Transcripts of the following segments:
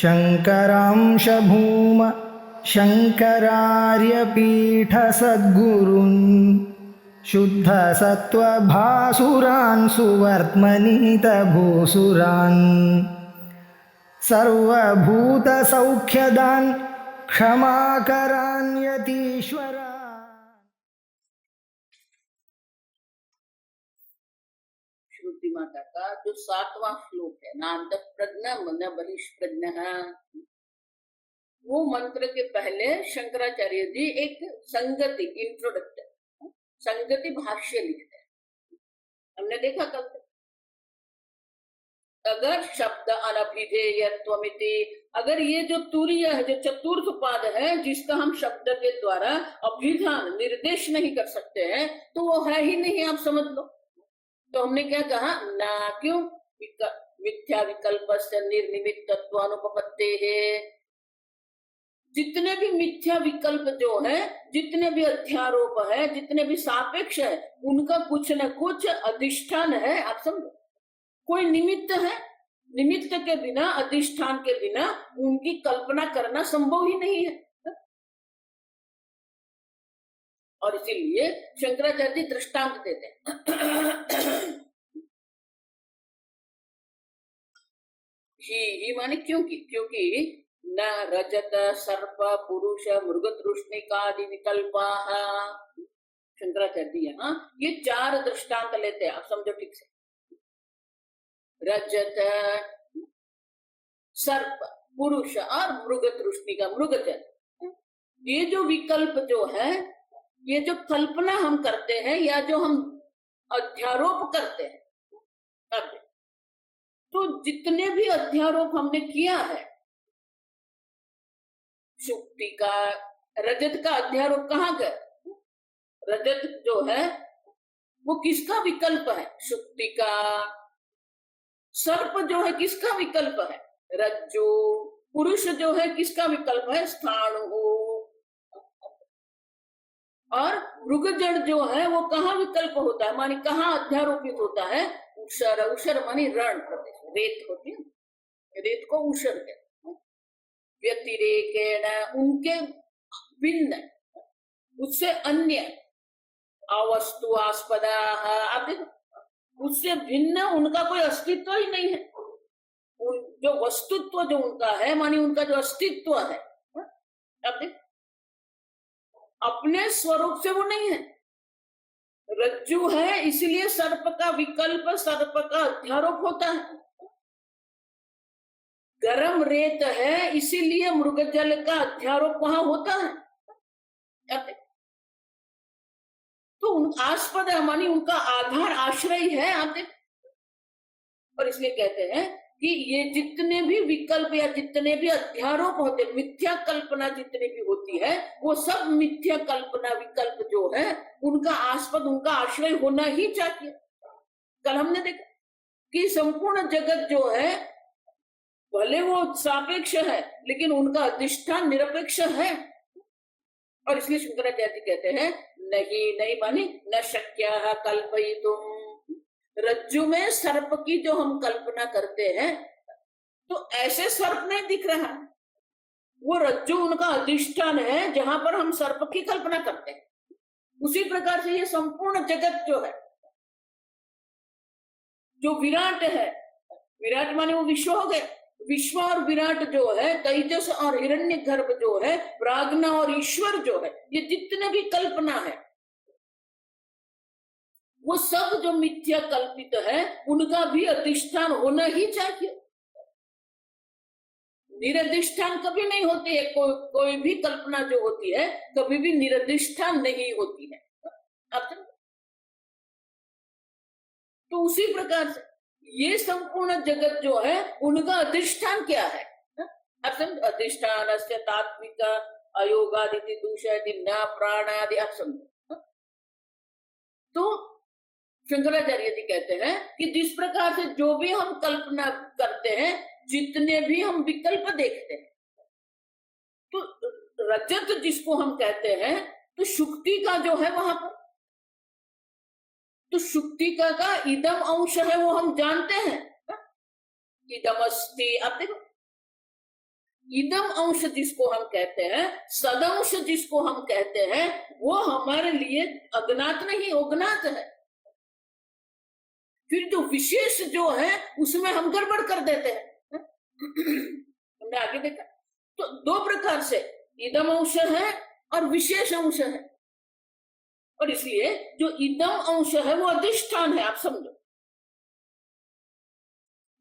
शङ्करांश भूम शङ्करार्यपीठसद्गुरून् शुद्धसत्त्वभासुरान् सुवर्त्मनीतभूसुरान् सर्वभूतसौख्यदान् क्षमाकरान् यतीश्वरान्। श्रुति माता का जो 7वां श्लोक है, नान्त प्रज्ञ मन बहिष प्रज्ञ, वो मंत्र के पहले शंकराचार्य जी एक संगति इंट्रोडक्शन, संगति भाष्य लिखते हैं। हमने देखा कल तक, अगर शब्द अनभिधेयत्वमिति, अगर ये जो तुरीय है, जो चतुर्थ पाद है, जिसका हम शब्द के द्वारा अभिधान निर्देश नहीं कर सकते हैं, तो वो है ही नहीं, आप समझ लो। तो हमने क्या कहा, ना क्यों मिथ्या विकल्प से निर्निमित्तत्व अनुपपत्ते है। जितने भी मिथ्या विकल्प जो है, जितने भी अध्यारोप है, जितने भी सापेक्ष है, उनका कुछ न कुछ अधिष्ठान है, आप समझो। कोई निमित्त है, निमित्त के बिना, अधिष्ठान के बिना उनकी कल्पना करना संभव ही नहीं है। और इसीलिए शंकराचार्य जी दृष्टांत देते हैं। ही माने क्योंकि, क्योंकि न रजत सर्प पुरुष मृग तृष्णिकादि विकल्पा, शंकराचार्य जी यहाँ ये 4 दृष्टांत लेते हैं, आप समझो ठीक से। रजत, सर्प, पुरुष और मृग तृष्णिका, मृगजल, ये जो विकल्प जो है, ये जो कल्पना हम करते हैं या जो हम अध्यारोप करते हैं, तो जितने भी अध्यारोप हमने किया है, शुक्ति का, रजत का अध्यारोप कहाँ गए? रजत जो है वो किसका विकल्प है? शुक्ति का। सर्प जो है किसका विकल्प है? रज्जु। पुरुष जो है किसका विकल्प है? स्थाणु। और मृगजड़ जो है वो कहाँ विकल्प होता है, मानी कहाँ अध्यारोपित होता है? उषर। उषर मानी रण प्रदेश, रेत होती है, रेत को उषर कहते हैं। व्यतिरेकेण, उनके भिन्न, उससे अन्य, अवस्तु आस्पदा, आप देखो, उससे भिन्न उनका कोई अस्तित्व ही नहीं है। जो वस्तुत्व जो उनका है, मानी उनका जो अस्तित्व है, आप देखो, अपने स्वरूप से वो नहीं है। रज्जु है इसलिए सर्प का विकल्प, सर्प का अध्यारोप होता है। गरम रेत है इसीलिए मृगजल का अध्यारोप वहां होता है। तो आस्पद मानी उनका आधार, आश्रय है, आप देख। और इसलिए कहते हैं कि ये जितने भी विकल्प या जितने भी अध्यारोप होते, मिथ्या कल्पना जितने भी होती है, वो सब मिथ्या कल्पना विकल्प जो है, उनका आस्पद, उनका आश्रय होना ही चाहिए। कल हमने देखा कि संपूर्ण जगत जो है, भले वो सापेक्ष है, लेकिन उनका अधिष्ठान निरपेक्ष है। और इसलिए शंकराचार्य कहते हैं, नहीं नहीं मानी न शक्य कल्पयितुम। रज्जु में सर्प की जो हम कल्पना करते हैं, तो ऐसे सर्प नहीं दिख रहा। वो रज्जु उनका अधिष्ठान है जहां पर हम सर्प की कल्पना करते हैं। उसी प्रकार से ये संपूर्ण जगत जो है, जो विराट है, विराट माने वो विश्व हो गए, विश्व और विराट जो है, तेजस और हिरण्यगर्भ जो है, प्राज्ञा और ईश्वर जो है, ये जितने भी कल्पना है, वो सब जो मिथ्या कल्पित है, उनका भी अधिष्ठान होना ही चाहिए। निरधिष्ठान कभी नहीं होती है। कोई भी कल्पना जो होती है कभी भी निरधिष्ठान नहीं होती है। तो उसी प्रकार से ये संपूर्ण जगत जो है, उनका अधिष्ठान क्या है? अधिष्ठान से तात्विक अयोगादिति दूषयति न प्राणादि, आप समझो। तो शंकराचार्य जी कहते हैं कि जिस प्रकार से जो भी हम कल्पना करते हैं, जितने भी हम विकल्प देखते हैं, तो रजत जिसको हम कहते हैं, तो शुक्ति का जो है वहां पर, तो शुक्ति का इदम अंश है, वो हम जानते हैं, इदमस्ति। आप देखो, इदम अंश जिसको हम कहते हैं, सदंश जिसको हम कहते हैं, वो हमारे लिए अज्ञात नहीं, अज्ञात है। फिर जो विशेष जो है उसमें हम गड़बड़ कर देते हैं। हमने आगे देखा तो दो प्रकार से इदम अंश है और विशेष अंश है, और इसलिए जो इदम अंश है वो अधिष्ठान है, आप समझो।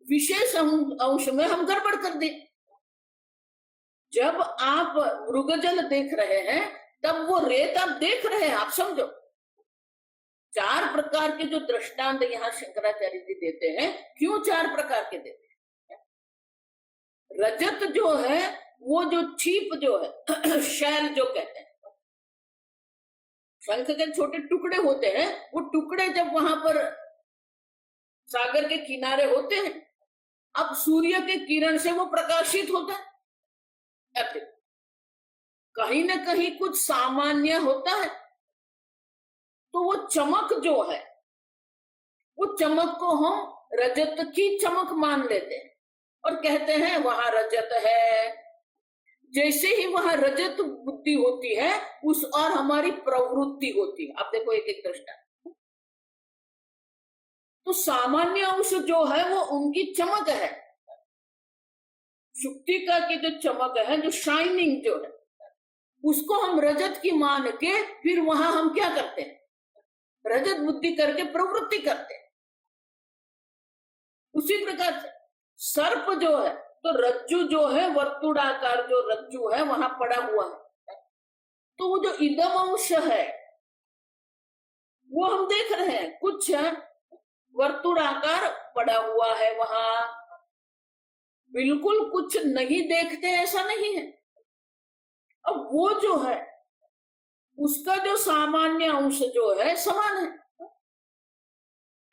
विशेष अंश में हम गड़बड़ कर दे। जब आप मृगजल देख रहे हैं तब वो रेत आप देख रहे हैं, आप समझो। चार प्रकार के जो दृष्टांत यहाँ शंकराचार्य जी देते हैं, क्यों चार प्रकार के देते हैं? रजत जो है वो जो छीप जो है, शैल जो कहते हैं, शंख के छोटे टुकड़े होते हैं, वो टुकड़े जब वहां पर सागर के किनारे होते हैं, अब सूर्य के किरण से वो प्रकाशित होता है। कहीं ना कहीं कुछ सामान्य होता है, तो वो चमक जो है, वो चमक को हम रजत की चमक मान लेते हैं और कहते हैं वहां रजत है। जैसे ही वहां रजत बुद्धि होती है, उस और हमारी प्रवृत्ति होती है। आप देखो एक एक दृष्टांत। तो सामान्य अंश जो है वो उनकी चमक है, शुक्तिका की जो चमक है, जो शाइनिंग जो है, उसको हम रजत की मान के फिर वहां हम क्या करते हैं, रजत बुद्धि करके प्रवृत्ति करते हैं। उसी प्रकार से सर्प जो है, तो रज्जु जो है, वर्तुड़ाकार जो रज्जु है वहां पड़ा हुआ है, तो वो जो इदम अंश है वो हम देख रहे हैं, कुछ वर्तुड़ाकार पड़ा हुआ है वहां, बिल्कुल कुछ नहीं देखते ऐसा नहीं है। अब वो जो है उसका जो सामान्य अंश जो है समान है,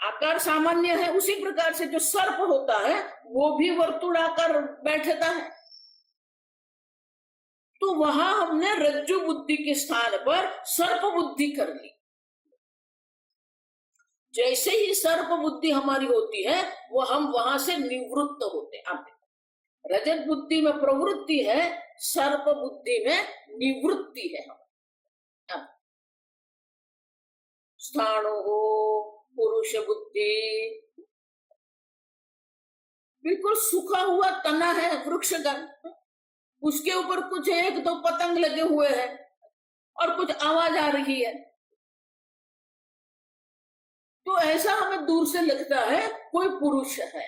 आकार सामान्य है। उसी प्रकार से जो सर्प होता है वो भी वर्तुड़ाकार बैठता है। तो वहां हमने रज्जु बुद्धि के स्थान पर सर्प बुद्धि कर ली। जैसे ही सर्प बुद्धि हमारी होती है वो हम वहां से निवृत्त होते हैं। रजत बुद्धि में प्रवृत्ति है, सर्प बुद्धि में निवृत्ति है। हम स्थाणु हो पुरुष बुद्धि, बिल्कुल सूखा हुआ तना है वृक्ष का, उसके ऊपर कुछ एक दो पतंग लगे हुए हैं और कुछ आवाज आ रही है, तो ऐसा हमें दूर से लगता है कोई पुरुष है।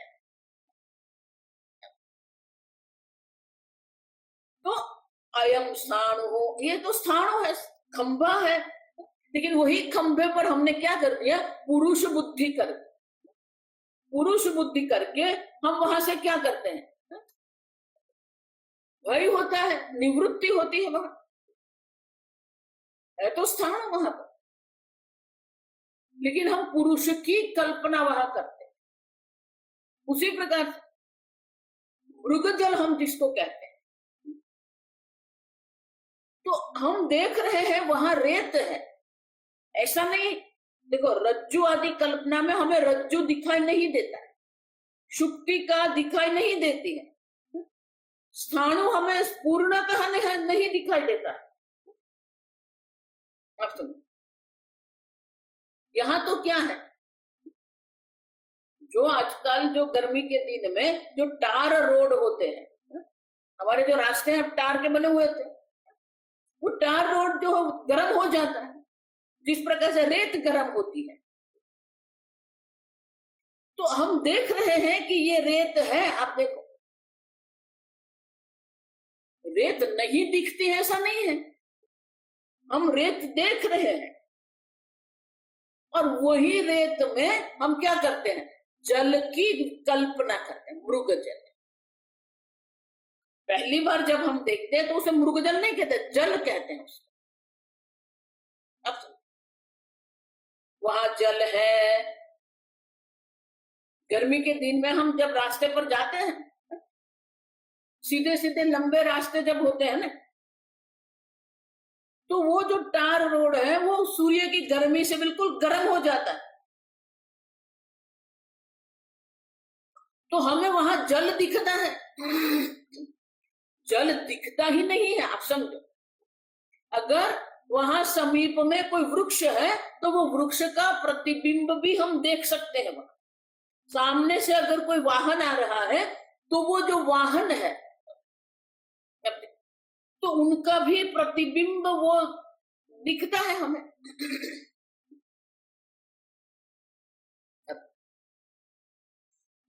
तो अयम स्थाणु हो, ये तो स्थाणु है, खंभा है, लेकिन वही खंभे पर हमने क्या कर दिया, पुरुष बुद्धि कर दी। पुरुष बुद्धि करके हम वहां से क्या करते हैं, भय होता है, निवृत्ति होती है, वहां है तो स्थान वहां पर, लेकिन हम पुरुष की कल्पना वहां करते हैं। उसी प्रकार मृगजल हम जिसको कहते हैं, तो हम देख रहे हैं वहां रेत है, ऐसा नहीं। देखो रज्जु आदि कल्पना में हमें रज्जु दिखाई नहीं देता है, शुक्ति का दिखाई नहीं देती है, स्थाणु हमें पूर्णतः नहीं दिखाई देता है। आप सुनो, यहां तो क्या है, जो आजकल जो गर्मी के दिन में जो टार रोड होते हैं, हमारे जो रास्ते हैं टार के बने हुए थे, वो टार रोड जो गर्म हो जाता है, जिस प्रकार से रेत गर्म होती है, तो हम देख रहे हैं कि ये रेत है। आप देखो रेत नहीं दिखती है ऐसा नहीं है, हम रेत देख रहे हैं, और वही रेत में हम क्या करते हैं, जल की कल्पना करते हैं, मृगजल। पहली बार जब हम देखते हैं तो उसे मृगजल नहीं कहते, जल कहते हैं उसको। अब वहां जल है, गर्मी के दिन में हम जब रास्ते पर जाते हैं, सीधे सीधे लंबे रास्ते जब होते हैं ना, तो वो जो टार रोड है वो सूर्य की गर्मी से बिल्कुल गर्म हो जाता है, तो हमें वहां जल दिखता है। जल दिखता ही नहीं है, आप समझो। अगर वहां समीप में कोई वृक्ष है तो वो वृक्ष का प्रतिबिंब भी हम देख सकते हैं। वहां सामने से अगर कोई वाहन आ रहा है तो वो जो वाहन है तो उनका भी प्रतिबिंब वो दिखता है हमें।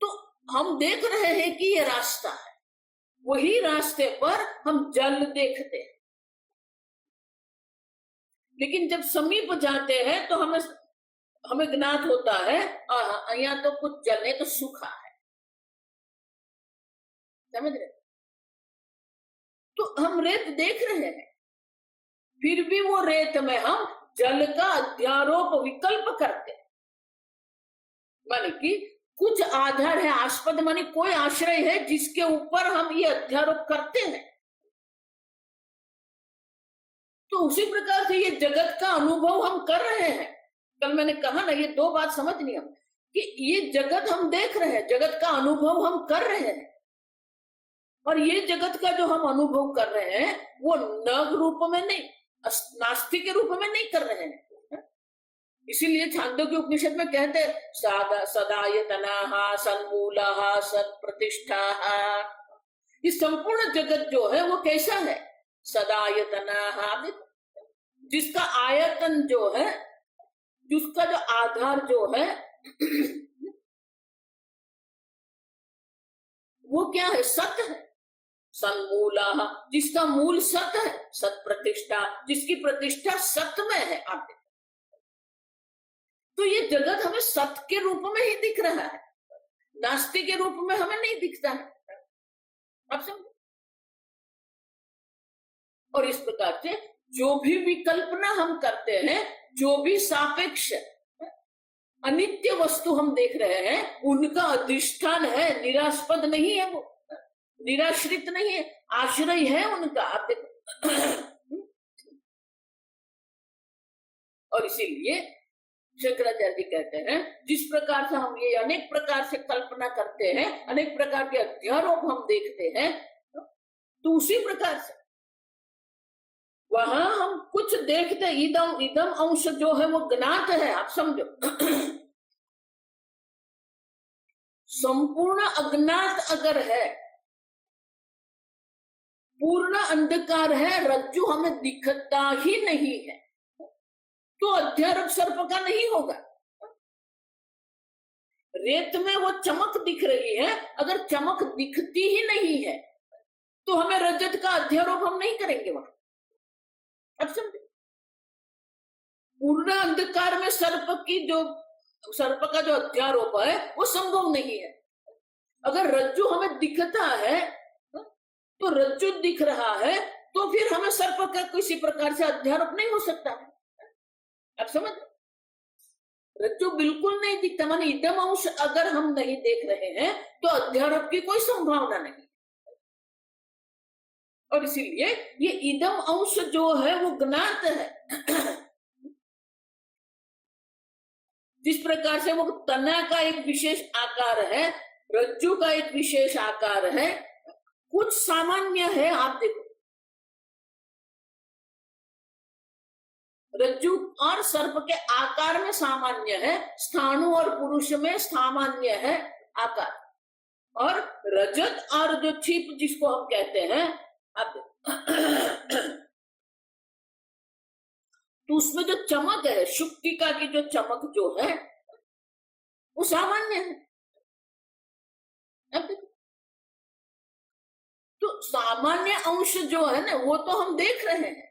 तो हम देख रहे हैं कि ये रास्ता है, वही रास्ते पर हम जल देखते हैं। लेकिन जब समीप जाते हैं तो हमें ज्ञात होता है यहाँ तो कुछ जल नहीं, तो सूखा है, समझ रहे। तो हम रेत देख रहे हैं, फिर भी वो रेत में हम जल का अध्यारोप विकल्प करते हैं। माने कि कुछ आधार है, आस्पद माने कोई आश्रय है जिसके ऊपर हम ये अध्यारोप करते हैं। तो उसी प्रकार से ये जगत का अनुभव हम कर रहे हैं। कल मैंने कहा ना, ये दो बात समझनी हम, कि ये जगत हम देख रहे हैं, जगत का अनुभव हम कर रहे हैं, और ये जगत का जो हम अनुभव कर रहे हैं वो नग रूप में नहीं, नास्तिक के रूप में नहीं कर रहे हैं। इसीलिए छांदोग्य उपनिषद में कहते हैं सदायतनाः सन्मूलः सत्प्रतिष्ठाः। ये संपूर्ण जगत जो है वो कैसा है? सदायतनाः, जिसका आयतन जो है, जिसका जो आधार जो है वो क्या है? सत है। सन्मूलः, जिसका मूल सत है। सत प्रतिष्ठा, जिसकी प्रतिष्ठा सत में है। आप तो ये जगत हमें सत के रूप में ही दिख रहा है, नास्तिक के रूप में हमें नहीं दिखता है। आप समझो। और इस प्रकार से जो भी विकल्पना हम करते हैं, जो भी सापेक्ष अनित्य वस्तु हम देख रहे हैं, उनका अधिष्ठान है, निरास्पद नहीं है, वो निराश्रित नहीं है, आश्रय है उनका। आप देखो। और इसीलिए शंकराचार्य जी कहते हैं, जिस प्रकार से हम ये अनेक प्रकार से कल्पना करते हैं, अनेक प्रकार के अध्यारोप हम देखते हैं, तो उसी प्रकार से वहां हम कुछ देखते, इदम अंश जो है वो ज्ञात है। आप समझो। संपूर्ण अज्ञात अगर है, पूर्ण अंधकार है, रज्जु हमें दिखता ही नहीं है, तो अध्यारोप सर्प का नहीं होगा। रेत में वो चमक दिख रही है, अगर चमक दिखती ही नहीं है तो हमें रजत का अध्यारोप हम नहीं करेंगे वहां। अब समझे। पूर्ण अंधकार में सर्प का जो अध्यारोप है वो संभव नहीं है। अगर रज्जु हमें दिखता है तो रज्जु दिख रहा है, तो फिर हमें सर्प का किसी प्रकार से अध्यारोप नहीं हो सकता है। आप समझ। रज्जु बिल्कुल नहीं दिखता, माने इदम अंश अगर हम नहीं देख रहे हैं तो अध्यारोप की कोई संभावना नहीं। और इसीलिए ये इदम अंश जो है वो ज्ञात है। जिस प्रकार से वो तना का एक विशेष आकार है, रज्जु का एक विशेष आकार है, कुछ सामान्य है। आप देखो, रज्जु और सर्प के आकार में सामान्य है, स्थाणु और पुरुष में सामान्य है आकार, और रजत और जो छिप जिसको हम कहते हैं, आप तो उसमें जो चमक है, शुक्तिका की जो चमक जो है वो सामान्य है। अब तो सामान्य अंश जो है ना वो तो हम देख रहे हैं,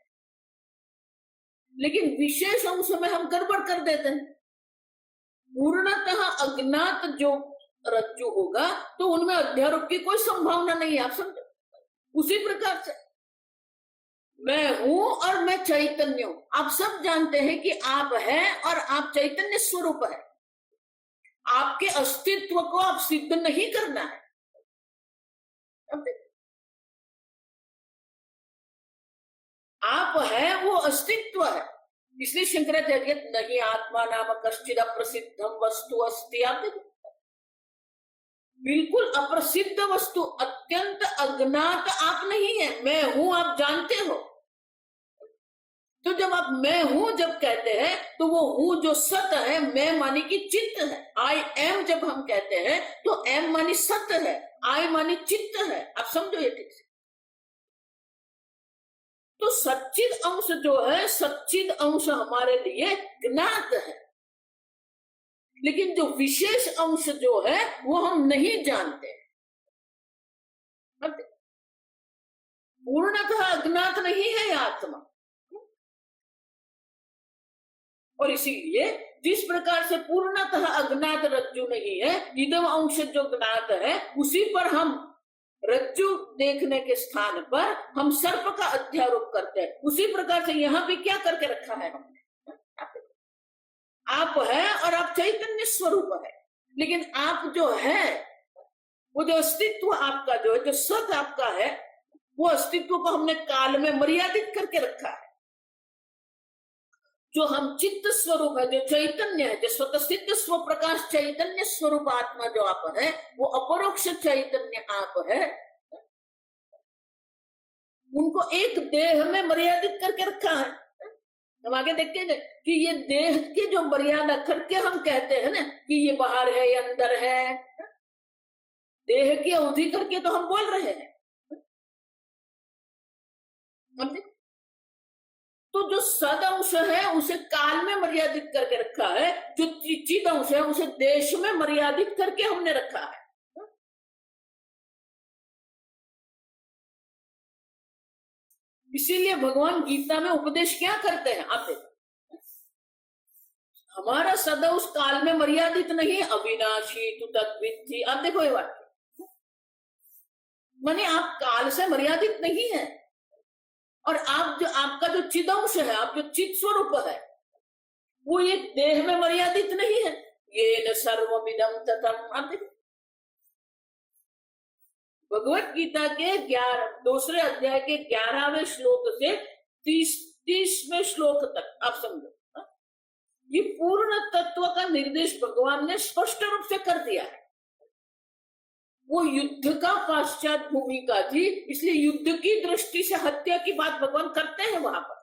लेकिन विशेष अंश में हम गड़बड़ कर देते हैं। पूर्णतः अज्ञात जो रज्जु होगा तो उनमें अध्यारोप की कोई संभावना नहीं है। आप समझो। उसी प्रकार से मैं हूं और मैं चैतन्य हूं। आप सब जानते हैं कि आप हैं और आप चैतन्य स्वरूप है। आपके अस्तित्व को आप सिद्ध नहीं करना है। आप है वो अस्तित्व है। इसलिए शंकराचार्य नहीं आत्मा नाम कश्चिद अप्रसिद्धम वस्तु अस्ति। आप देखो, बिल्कुल अप्रसिद्ध वस्तु, अत्यंत अज्ञात आप नहीं है। मैं हूं आप जानते हो। तो जब आप मैं हूं जब कहते हैं तो वो हूं जो सत है, मैं मानी कि चित्त है। आई एम जब हम कहते हैं तो एम मानी सत्य है, आई मानी चित्त है। आप समझो ये ठीक से। तो सच्चिद अंश जो है, सच्चिद अंश हमारे लिए ज्ञात है, लेकिन जो विशेष अंश जो है वो हम नहीं जानते। पूर्णतः अज्ञात नहीं है आत्मा। और इसीलिए जिस प्रकार से पूर्णतः अज्ञात रज्जु नहीं है, इदम अंश जो ज्ञात है, उसी पर हम रज्जु देखने के स्थान पर हम सर्प का अध्यारोप करते हैं। उसी प्रकार से यहाँ भी क्या करके रखा है हमने, आप है और आप चैतन्य स्वरूप है, लेकिन आप जो है वो जो अस्तित्व आपका जो है, जो सत आपका है, वो अस्तित्व को हमने काल में मर्यादित करके रखा है। जो हम चित्त स्वरूप है, जो चैतन्य है, जो स्वतः सिद्ध स्व प्रकाश चैतन्य स्वरूप आत्मा जो आप है, वो अपरोक्ष चैतन्य आप है, उनको एक देह में मर्यादित करके रखा है। हम आगे देखते हैं कि ये देह की जो मर्यादा करके हम कहते हैं ना कि ये बाहर है, ये अंदर है, देह की अवधि करके तो हम बोल रहे हैं। तो जो सद अंश है उसे काल में मर्यादित करके रखा है, जो चित अंश है उसे देश में मर्यादित करके हमने रखा है। इसीलिए भगवान गीता में उपदेश क्या करते हैं, आप देखो, हमारा सदा उस काल में मर्यादित नहीं, अविनाशी तु तद्विद्धि। आप देखो ये बात, माने आप काल से मर्यादित नहीं है, और आप जो आपका जो चिदंश है, आप जो चित स्वरूप है, वो ये देह में मर्यादित नहीं है। ये न सर्वमिदं ततम्। आप देखो भगवत गीता के 2 अध्याय के 11वें श्लोक से 30वें श्लोक तक आप समझो, ये पूर्ण तत्व का निर्देश भगवान ने स्पष्ट रूप से कर दिया है। वो युद्ध का पाश्चात भूमिका थी, इसलिए युद्ध की दृष्टि से हत्या की बात भगवान करते हैं वहां पर।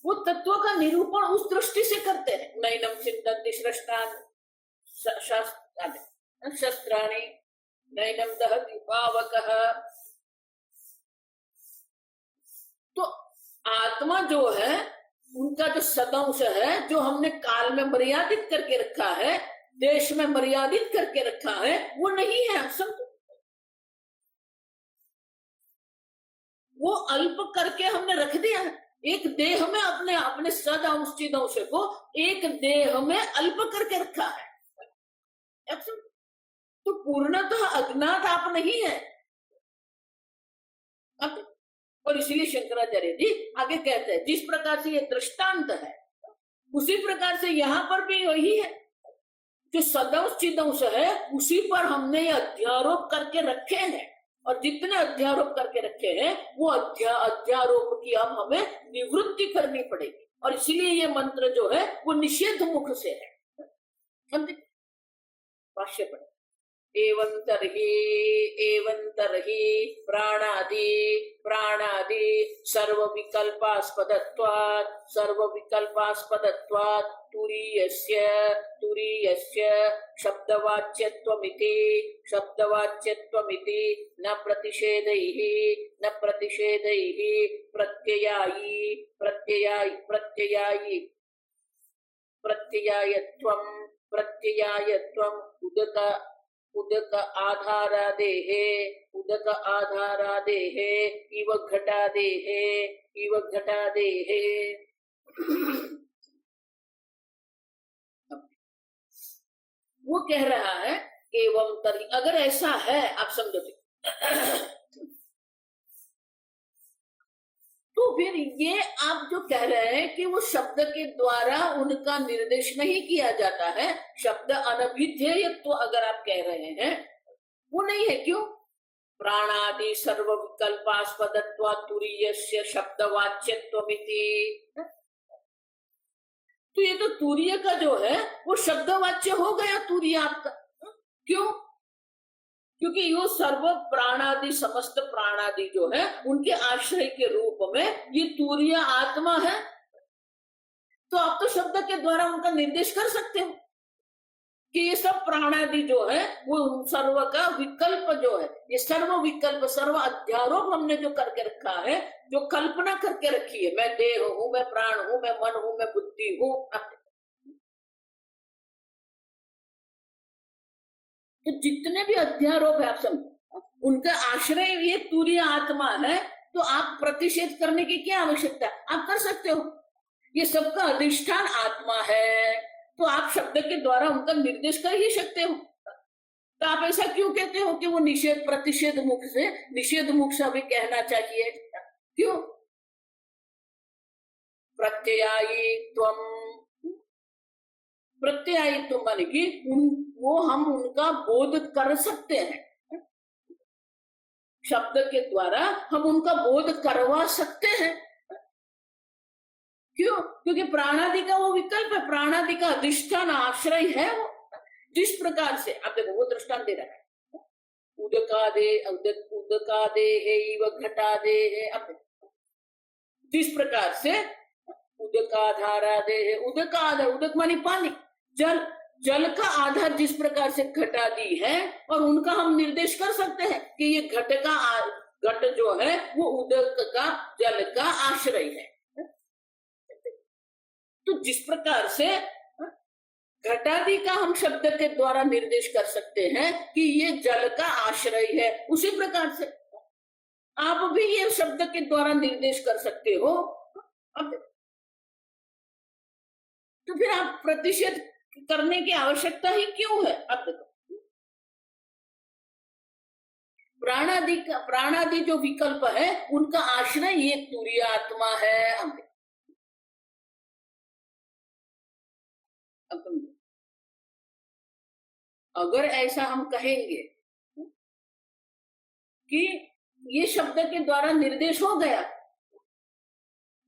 वो तत्व का निरूपण उस दृष्टि से करते हैं। नैनम सिद्धन्ति शस्त्राणि नैनम दहति पावकः। तो आत्मा जो है उनका जो सदंश है, जो हमने काल में मर्यादित करके रखा है, देश में मर्यादित करके रखा है, वो नहीं है। समझो, वो अल्प करके हमने रख दिया है। एक देह में अपने अपने सद अंश चिद अंश को एक देह में अल्प करके रखा है। तो पूर्णतः अज्ञात आप नहीं है। और इसीलिए शंकराचार्य जी आगे कहते हैं, जिस प्रकार से ये दृष्टांत है उसी प्रकार से यहाँ पर भी वही है। जो सदंश चिदंश है उसी पर हमने ये अध्यारोप करके रखे हैं, और जितने अध्यारोप करके रखे हैं वो अध्यारोप की अब हमें निवृत्ति करनी पड़ेगी। और इसीलिए ये मंत्र जो है वो निषेध मुख से है। समझे? भाष्य पढ़े। एवं तरहि प्राणादि सर्व विकल्पास्पदत्वात् तुरीयस्य शब्दवाच्यत्वमिति न प्रतिषेधैः प्रत्ययायत्वम् उदक आधारादेः इव घटादेः। वो कह रहा है एवं तरी, अगर ऐसा है आप समझो तो फिर ये आप जो कह रहे हैं कि वो शब्द के द्वारा उनका निर्देश नहीं किया जाता है, शब्द अनभिधेयत्व तो अगर आप कह रहे हैं वो नहीं है। क्यों? प्राणादि सर्व विकल्पास्पदत्वात् तुरीयस्य शब्दवाच्यत्वमिति। तो ये तो तूर्य का जो है वो शब्दवाच्य हो गया तूर्य आपका। क्यों? क्योंकि यो सर्व प्राणादि समस्त प्राणादि जो है उनके आश्रय के रूप में ये तूर्य आत्मा है। तो आप तो शब्द के द्वारा उनका निर्देश कर सकते हो कि ये सब प्राणादि जो है वो सर्व का विकल्प जो है, ये सर्व विकल्प सर्व अध्यारोप हमने जो करके रखा है, जो कल्पना करके रखी है, मैं देह हूं, मैं प्राण हूं, मैं मन हूं, मैं बुद्धि हूं। तो जितने भी अध्यारोप है आप समझो उनका आश्रय ये तूर्य आत्मा है। तो आप प्रतिषेध करने की क्या आवश्यकता है? आप कर सकते हो। ये सबका अधिष्ठान आत्मा है तो आप शब्द के द्वारा उनका निर्देश कर ही सकते हो। तो आप ऐसा क्यों कहते हो कि वो निषेध प्रतिषेध मुख से निषेध मुख से भी कहना चाहिए? क्यों? प्रत्ययायित्वम, प्रत्ययायित्व मान कि वो हम उनका बोध कर सकते हैं, शब्द के द्वारा हम उनका बोध करवा सकते हैं। क्यों? क्योंकि प्राणादि का वो विकल्प है, प्राणादि का अधिष्ठान आश्रय है वो। जिस प्रकार से आप देखो वो दृष्टांत दे रहा है, उदकादे एव घटादे है। अब जिस प्रकार से उदकाधारादे है, उदकाधार उदक मानी पानी, जल, जल का आधार जिस प्रकार से घटादि है और उनका हम निर्देश कर सकते हैं कि ये घट जो है वो उदक का जल का आश्रय है। तो जिस प्रकार से घटादि का हम शब्द के द्वारा निर्देश कर सकते हैं कि ये जल का आश्रय है, उसी प्रकार से आप भी ये शब्द के द्वारा निर्देश कर सकते हो। अब तो फिर आप प्रतिषेध करने की आवश्यकता ही क्यों है? अब देखो प्राणादि जो विकल्प है उनका आश्रय ये तूर्य आत्मा है। अब अगर ऐसा हम कहेंगे कि ये शब्द के द्वारा निर्देश हो गया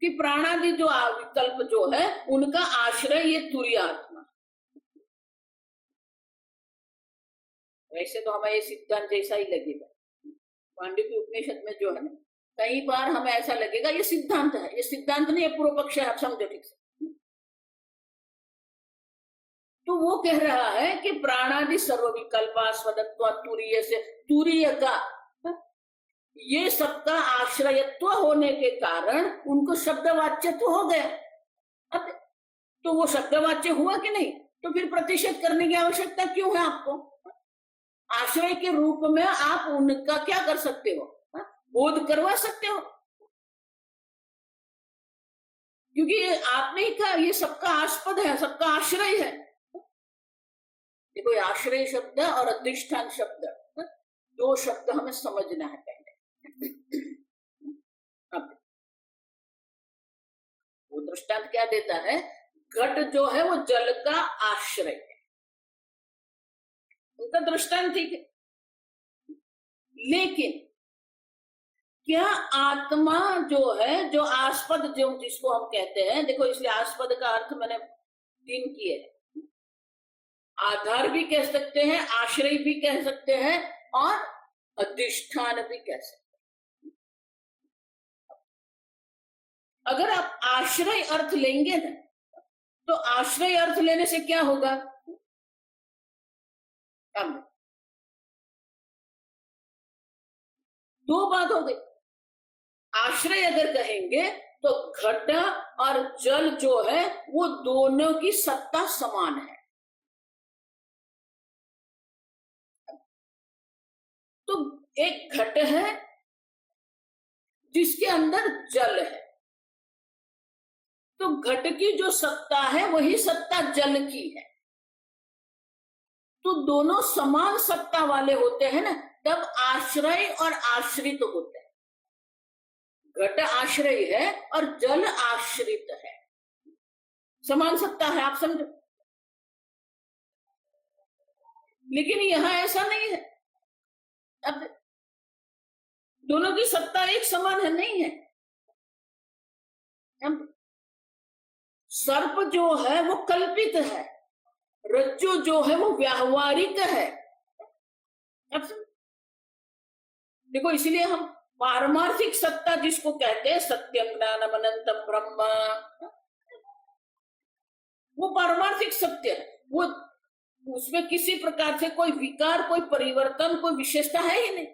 कि प्राणादि जो विकल्प जो है उनका आश्रय ये तूर्य आत्मा, वैसे तो हमें ये सिद्धांत जैसा ही लगेगा। पांडित्य उपनिषद में जो है ना कई बार हमें ऐसा लगेगा ये सिद्धांत है, ये सिद्धांत नहीं, ये पूर्व पक्ष है, आप समझो ठीक से। तो वो कह रहा है कि प्राणादि सर्व विकल्पास्पदत्व तूर्य से, तूर्य का ये सबका आश्रयत्व होने के कारण उनको शब्दवाच्यत्व हो गया। अब तो वो शब्दवाच्य हुआ कि नहीं? तो फिर प्रतिषेध करने की आवश्यकता क्यों है आपको? आश्रय के रूप में आप उनका क्या कर सकते हो? बोध करवा सकते हो, क्योंकि आपने कहा ये सबका आस्पद है, सबका आश्रय है। देखो आश्रय शब्द और अधिष्ठान शब्द, दो शब्द हमें समझना है पहले। अब वो दृष्टांत क्या देता है? घट जो है वो जल का आश्रय है, उनका दृष्टांत ठीक है। लेकिन क्या आत्मा जो है, जो आस्पद जो जिसको हम कहते हैं, देखो इसलिए आस्पद का अर्थ मैंने 3 किए, आधार भी कह सकते हैं, आश्रय भी कह सकते हैं और अधिष्ठान भी कह सकते हैं। अगर आप आश्रय अर्थ लेंगे ना तो आश्रय अर्थ लेने से क्या होगा? अब 2 बात हो गई। आश्रय अगर कहेंगे तो घट और जल जो है वो दोनों की सत्ता समान है। तो एक घट है जिसके अंदर जल है, तो घट की जो सत्ता है वही सत्ता जल की है। तो दोनों समान सत्ता वाले होते हैं ना, तब आश्रय और आश्रित होते हैं। घट आश्रय है और जल आश्रित है, समान सत्ता है, आप समझो। लेकिन यहां ऐसा नहीं है। अब दोनों की सत्ता एक समान है, नहीं है। अब सर्प जो है वो कल्पित है, रज्जु जो है वो व्यावहारिक है। अब देखो, इसलिए हम पारमार्थिक सत्ता जिसको कहते हैं, सत्यम ज्ञानम अनंतम ब्रह्म, वो पारमार्थिक सत्य है। वो उसमें किसी प्रकार से कोई विकार, कोई परिवर्तन, कोई विशेषता है ही नहीं।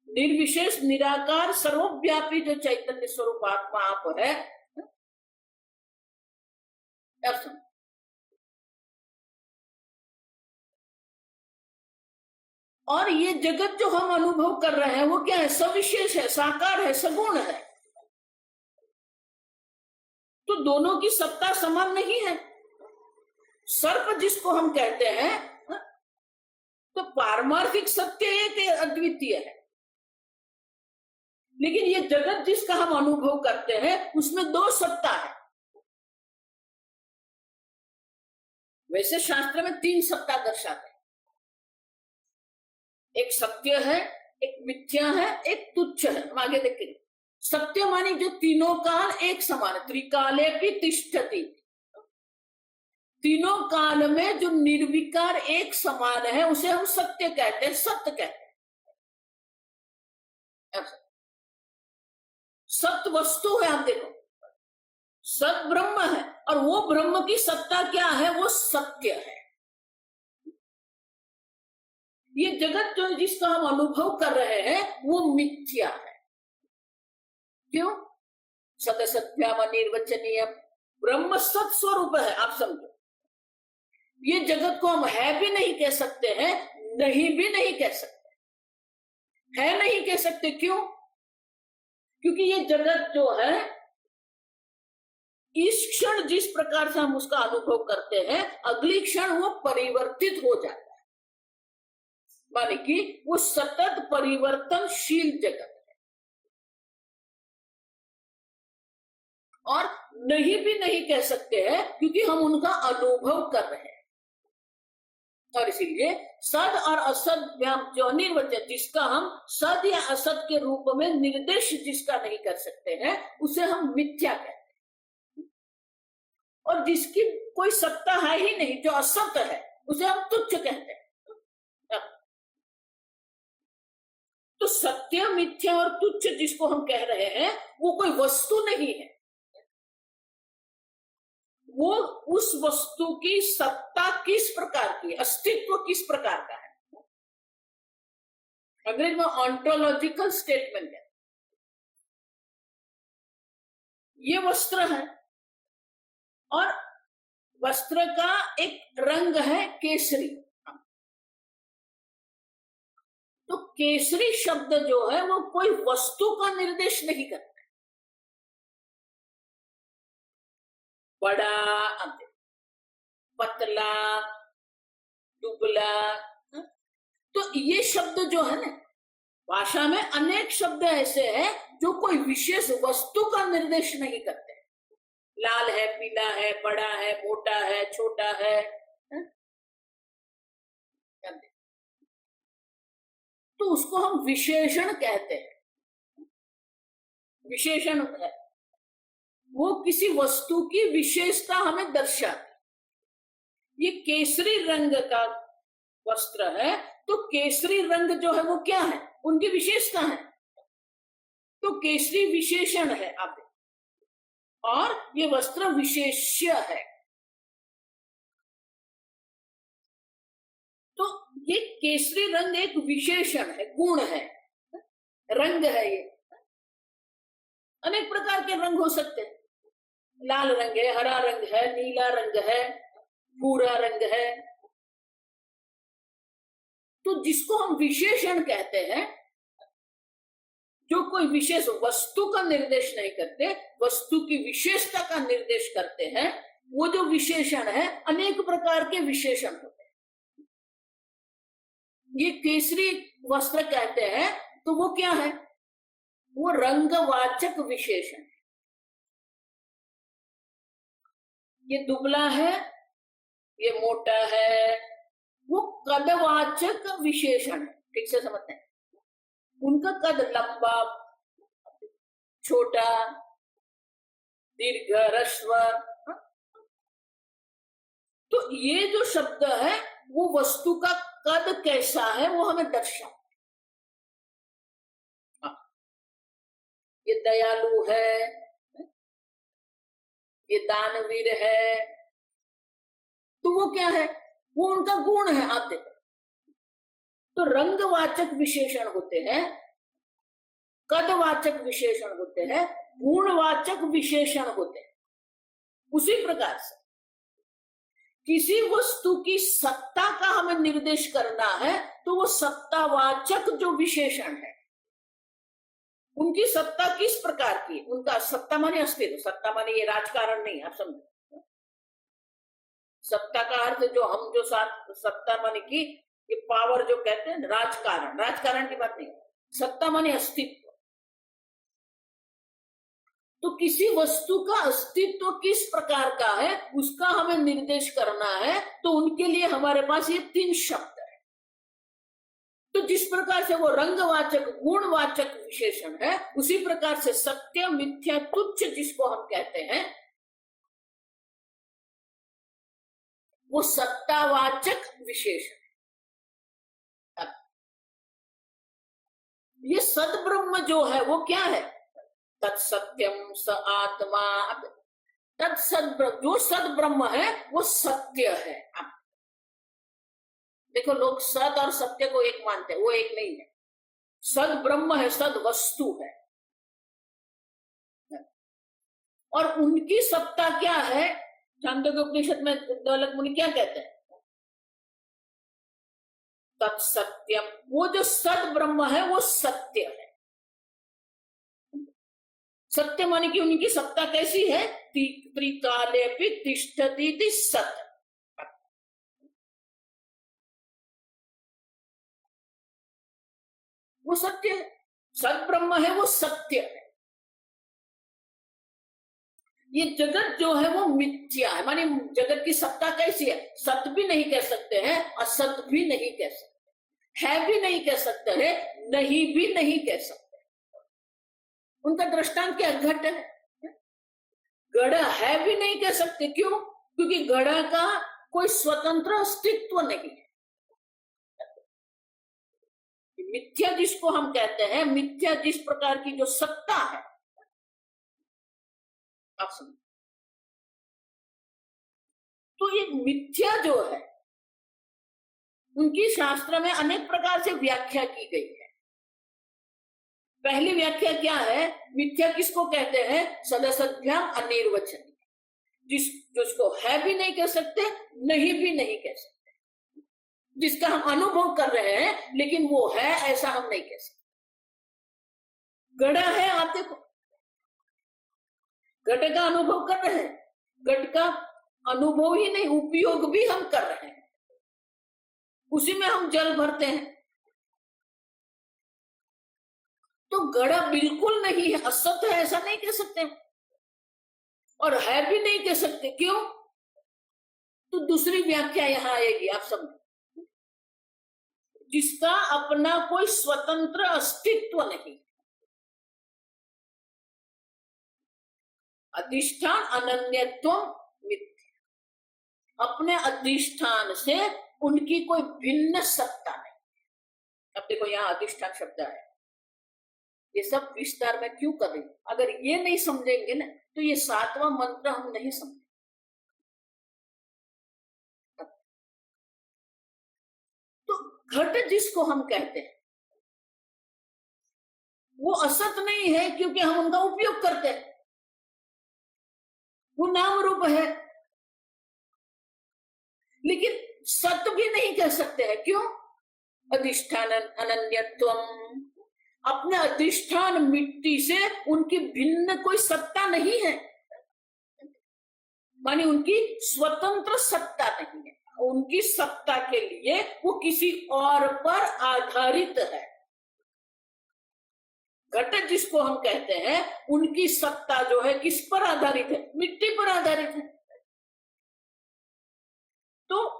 निर्विशेष निराकार सर्वव्यापी जो चैतन्य स्वरूप आत्मा आप है। और ये जगत जो हम अनुभव कर रहे हैं वो क्या है? सविशेष है, साकार है, सगुण है। तो दोनों की सत्ता समान नहीं है। सर्प जिसको हम कहते हैं, तो पारमार्थिक सत्य एक अद्वितीय है, लेकिन ये जगत जिसका हम अनुभव करते हैं उसमें दो सत्ता है। वैसे शास्त्र में तीन सत्ता दर्शाते हैं, एक सत्य है, एक मिथ्या है, एक तुच्छ है। हम आगे देखेंगे। सत्य मानी जो तीनों काल एक समान है, त्रिकाले भी तिष्ठति, तीनों काल में जो निर्विकार एक समान है उसे हम सत्य कहते हैं, सत्य कहते हैं। सत्य वस्तु है, आप देखो, सत ब्रह्म है, और वो ब्रह्म की सत्ता क्या है? वो सत्य है। ये जगत जो जिसका हम अनुभव कर रहे हैं वो मिथ्या है। क्यों? सदसत्याम अनिर्वचनीय, ब्रह्म सत स्वरूप है। आप समझो, ये जगत को हम है भी नहीं कह सकते हैं, नहीं भी नहीं कह सकते। है नहीं कह सकते, क्यों? क्योंकि ये जगत जो है, इस क्षण जिस प्रकार से हम उसका अनुभव करते हैं, अगली क्षण वो परिवर्तित हो जाता है। माने कि वो सतत परिवर्तनशील जगत है, और नहीं भी नहीं कह सकते हैं क्योंकि हम उनका अनुभव कर रहे हैं। और इसीलिए सद और असद जो निर्वचन, जिसका हम सद या असद के रूप में निर्देश जिसका नहीं कर सकते हैं उसे हम मिथ्या कहते हैं, और जिसकी कोई सत्ता है ही नहीं, जो असत्य है, उसे हम तुच्छ कहते हैं। तो सत्य, मिथ्या और तुच्छ जिसको हम कह रहे हैं वो कोई वस्तु नहीं है, वो उस वस्तु की सत्ता किस प्रकार की, अस्तित्व किस प्रकार का है। अंग्रेजी में ऑन्टोलॉजिकल स्टेटमेंट है। ये वस्त्र है, और वस्त्र का एक रंग है केसरी। तो केसरी शब्द जो है वो कोई वस्तु का निर्देश नहीं करता। बड़ा, पतला, दुबला, तो ये शब्द जो है ना, भाषा में अनेक शब्द ऐसे हैं जो कोई विशेष वस्तु का निर्देश नहीं करते। लाल है, पीला है, बड़ा है, मोटा है, छोटा है, तो उसको हम विशेषण कहते हैं। विशेषण है वो किसी वस्तु की विशेषता हमें दर्शाती। ये केसरी रंग का वस्त्र है, तो केसरी रंग जो है वो क्या है? उनकी विशेषता है, तो केसरी विशेषण है। आप और ये वस्त्र विशेष्य है। तो ये केसरी रंग एक विशेषण है, गुण है, रंग है। ये अनेक प्रकार के रंग हो सकते हैं। लाल रंग है, हरा रंग है, नीला रंग है, भूरा रंग है। तो जिसको हम विशेषण कहते हैं, जो कोई विशेष वस्तु का निर्देश नहीं करते, वस्तु की विशेषता का निर्देश करते हैं, वो जो विशेषण है, अनेक प्रकार के विशेषण होते हैं। ये केसरी वस्त्र कहते हैं, तो वो क्या है? वो रंगवाचक विशेषण है। ये दुबला है, ये मोटा है, वो कदवाचक विशेषण है। ठीक से समझते हैं? उनका कद लंबा, छोटा, दीर्घ ह्रस्व। तो ये जो शब्द है वो वस्तु का कद कैसा है वो हमें दर्शा। ये दयालु है, ये दानवीर है, तो वो क्या है, वो उनका गुण है। आप देखो तो रंगवाचक विशेषण होते हैं, कदवाचक विशेषण होते हैं, गुणवाचक विशेषण होते हैं। उसी प्रकार से किसी वस्तु की सत्ता का हमें निर्देश करना है तो वो सत्तावाचक जो विशेषण है, उनकी सत्ता किस प्रकार की, उनका सत्ता माने अस्तित्व, सत्ता माने ये राजकारण नहीं, आप समझो। सत्ता का अर्थ जो हम जो सत्ता माने की ये पावर जो कहते हैं, राजकारण, राजकारण की बात नहीं, सत्ता माने अस्तित्व। तो किसी वस्तु का अस्तित्व किस प्रकार का है उसका हमें निर्देश करना है, तो उनके लिए हमारे पास ये 3 शब्द है। तो जिस प्रकार से वो रंगवाचक गुणवाचक विशेषण है, उसी प्रकार से सत्य मिथ्या तुच्छ जिसको हम कहते हैं वो सत्तावाचक विशेषण। ये सद्ब्रह्म जो है वो क्या है, तत्सत्यम स आत्मा। तत्सद्ब्रह्म, जो सद्ब्रह्म है वो सत्य है। देखो लोग सद और सत्य को एक मानते हैं, वो एक नहीं है। सद ब्रह्म है, सद वस्तु है, और उनकी सत्ता क्या है, छांदोग्य उपनिषद में उद्दालक मुनि क्या कहते हैं, तत्सत्यम, वो जो सद ब्रह्म है वो सत्य है। सत्य माने कि उनकी सत्ता कैसी है, त्रिकाले भी तिष्ठति सत्य, वो सत्य है। सद ब्रह्म है वो सत्य है। ये जगत जो है वो मिथ्या है, माने जगत की सत्ता कैसी है, सत्य भी नहीं कह सकते हैं, असत भी नहीं कह सकते, है भी नहीं कह सकते हैं, नहीं भी नहीं कह सकते। उनका दृष्टांत क्या, घट है, घड़ा है भी नहीं कह सकते, क्यों, क्योंकि घड़ा का कोई स्वतंत्र अस्तित्व नहीं है। मिथ्या जिसको हम कहते हैं, मिथ्या जिस प्रकार की जो सत्ता है, आप समझो। तो ये मिथ्या जो है उनकी शास्त्र में अनेक प्रकार से व्याख्या की गई है। पहली व्याख्या क्या है, मिथ्या किसको कहते हैं, सदसद्भ्याम अनिर्वचनीय, जिसको है भी नहीं कह सकते, नहीं भी नहीं कह सकते, जिसका हम अनुभव कर रहे हैं लेकिन वो है ऐसा हम नहीं कह सकते। घड़ा है, आप देखो घट का अनुभव कर रहे हैं, घट का अनुभव ही नहीं उपयोग भी हम कर रहे हैं, उसी में हम जल भरते हैं। तो घड़ा बिल्कुल नहीं है, असत है ऐसा नहीं कह सकते, और है भी नहीं कह सकते, क्यों, तो दूसरी व्याख्या यहां आएगी, आप समझो, जिसका अपना कोई स्वतंत्र अस्तित्व नहीं, अधिष्ठान अनन्यत्व मिथ्या, अपने अधिष्ठान से उनकी कोई भिन्न सत्ता नहीं। अब देखो यहां अधिष्ठान शब्द है, ये सब विस्तार में क्यों करें, अगर ये नहीं समझेंगे ना तो ये 7वां मंत्र हम नहीं समझेंगे। तो घट जिसको हम कहते हैं वो असत नहीं है, क्योंकि हम उनका उपयोग करते हैं, वो नाम रूप है, लेकिन सत भी नहीं कह सकते हैं, क्यों, अधिष्ठान अनन्यत्वम, अपने अधिष्ठान मिट्टी से उनकी भिन्न कोई सत्ता नहीं है, मानी उनकी स्वतंत्र सत्ता नहीं है, उनकी सत्ता के लिए वो किसी और पर आधारित है। घट जिसको हम कहते हैं उनकी सत्ता जो है किस पर आधारित है, मिट्टी पर आधारित है। तो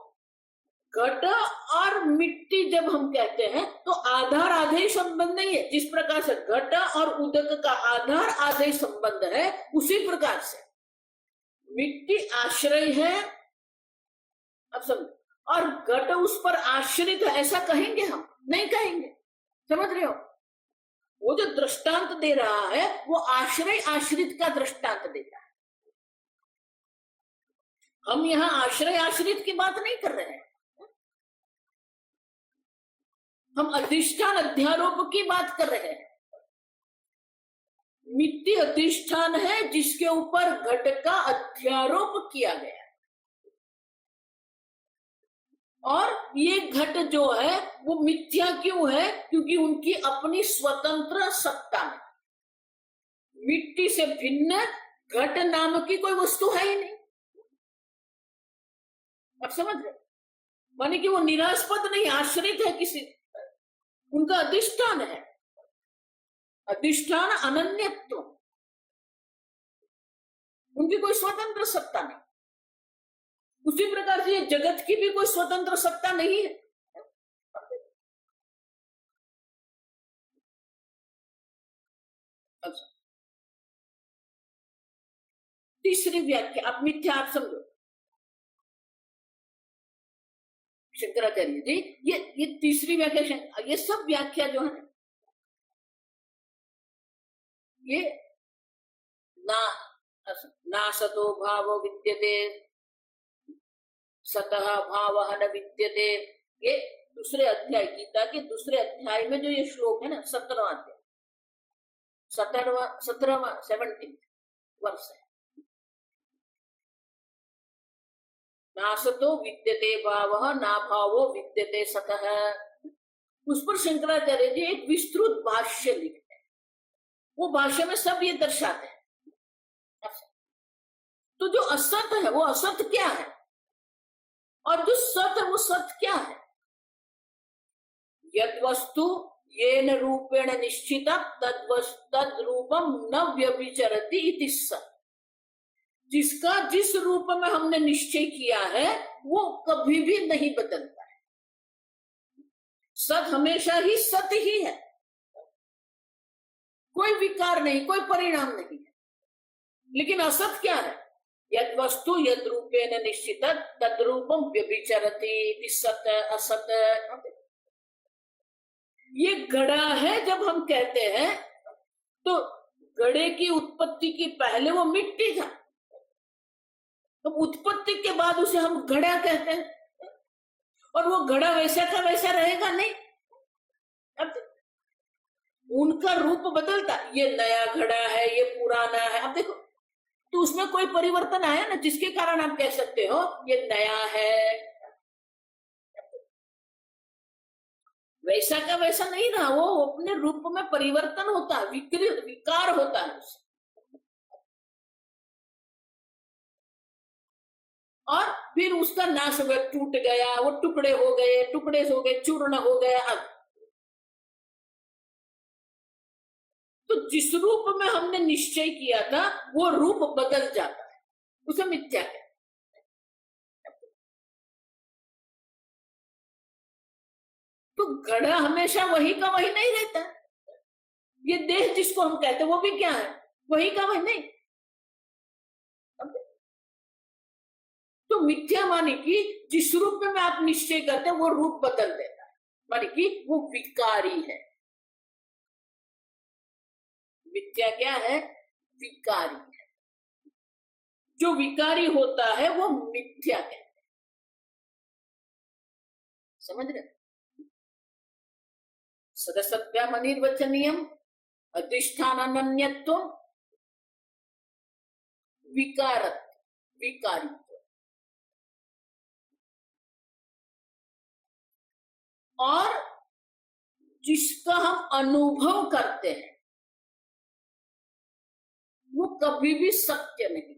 घट और मिट्टी जब हम कहते हैं तो आधार आधेय संबंध नहीं नहीं है। जिस प्रकार से घट और उदक का आधार आधे संबंध है, उसी प्रकार से मिट्टी आश्रय है, अब समझ, और घट उस पर आश्रित है, ऐसा कहेंगे हम? नहीं कहेंगे। समझ रहे हो? वो जो दृष्टांत दे रहा है वो आश्रय आश्रित का दृष्टांत देता है। हम यहाँ आश्रय आश्रित की बात नहीं कर रहे हैं, हम अधिष्ठान अध्यारोप की बात कर रहे हैं। मिट्टी अधिष्ठान है जिसके ऊपर घट का अध्यारोप किया गया है, और ये घट जो है वो मिथ्या क्यों है? क्योंकि उनकी अपनी स्वतंत्र सत्ता है। मिट्टी से भिन्न घट नाम की कोई वस्तु है ही नहीं। आप समझ रहे? माने कि वो निरास्पद नहीं, आश्रित है किसी, उनका अधिष्ठान है। अधिष्ठान अनन्यत्व, उनकी कोई स्वतंत्र सत्ता नहीं। उसी प्रकार से ये जगत की भी कोई स्वतंत्र सत्ता नहीं है। अच्छा, तीसरी व्याख्या, आप मिथ्या आप समझो। शंकराचार्य जी ये तीसरी व्याख्या, ये सब व्याख्या जो है ये ना सतो भाव विद्यते सतः भाव न विद्यते, ये दूसरे अध्याय, गीता के दूसरे अध्याय में जो ये श्लोक है ना, 17वां अध्याय, 17वां 17 वर्ष है। ना सतो विद्यते भावः ना भावो विद्यते सतः, उस पर शंकराचार्य जी एक विस्तृत भाष्य लिखते हैं। वो भाष्य में सब ये दर्शाते हैं। तो जो असत है वो असत क्या है, और जो सत है वो सत क्या है? यद वस्तु येन रूपेण निश्चिता तद रूपम न व्यभिचरति इति सत्, जिसका जिस रूप में हमने निश्चय किया है वो कभी भी नहीं बदलता है। सत हमेशा ही सत ही है, कोई विकार नहीं, कोई परिणाम नहीं है। लेकिन असत क्या है? यद वस्तु यद रूपेण निश्चित तद रूपम व्यभिचरति सत असत। ये घड़ा है, जब हम कहते हैं तो घड़े की उत्पत्ति की पहले वो मिट्टी था, तो उत्पत्ति के बाद उसे हम घड़ा कहते हैं, और वो घड़ा वैसा का वैसा रहेगा नहीं। अब उनका रूप बदलता, ये नया घड़ा है, ये पुराना है। अब देखो, तो उसमें कोई परिवर्तन आया ना, जिसके कारण आप कह सकते हो ये नया है। वैसा का वैसा नहीं रहा, वो अपने रूप में परिवर्तन होता है, विकार होता है उससे। और फिर उसका नाश हो गया, टूट गया, वो टुकड़े हो गए, चूर्ण हो गया। अब तो जिस रूप में हमने निश्चय किया था वो रूप बदल जाता है, उसे मिथ्या कहते हैं। तो घड़ा हमेशा वही का वही नहीं रहता। ये देह जिसको हम कहते हैं वो भी क्या है? वही का वही नहीं। तो मिथ्या माने कि जिस रूप में आप निश्चय करते हैं वो रूप बदल देता है, माने कि वो विकारी है। मिथ्या क्या है? विकारी है। जो विकारी होता है वो मिथ्या कहते हैं। समझ रहे? सदसत्याम अनिर्वचनीयम अधिष्ठान अनन्यत्व विकारित्व। और जिसका हम अनुभव करते हैं वो कभी भी सत्य नहीं।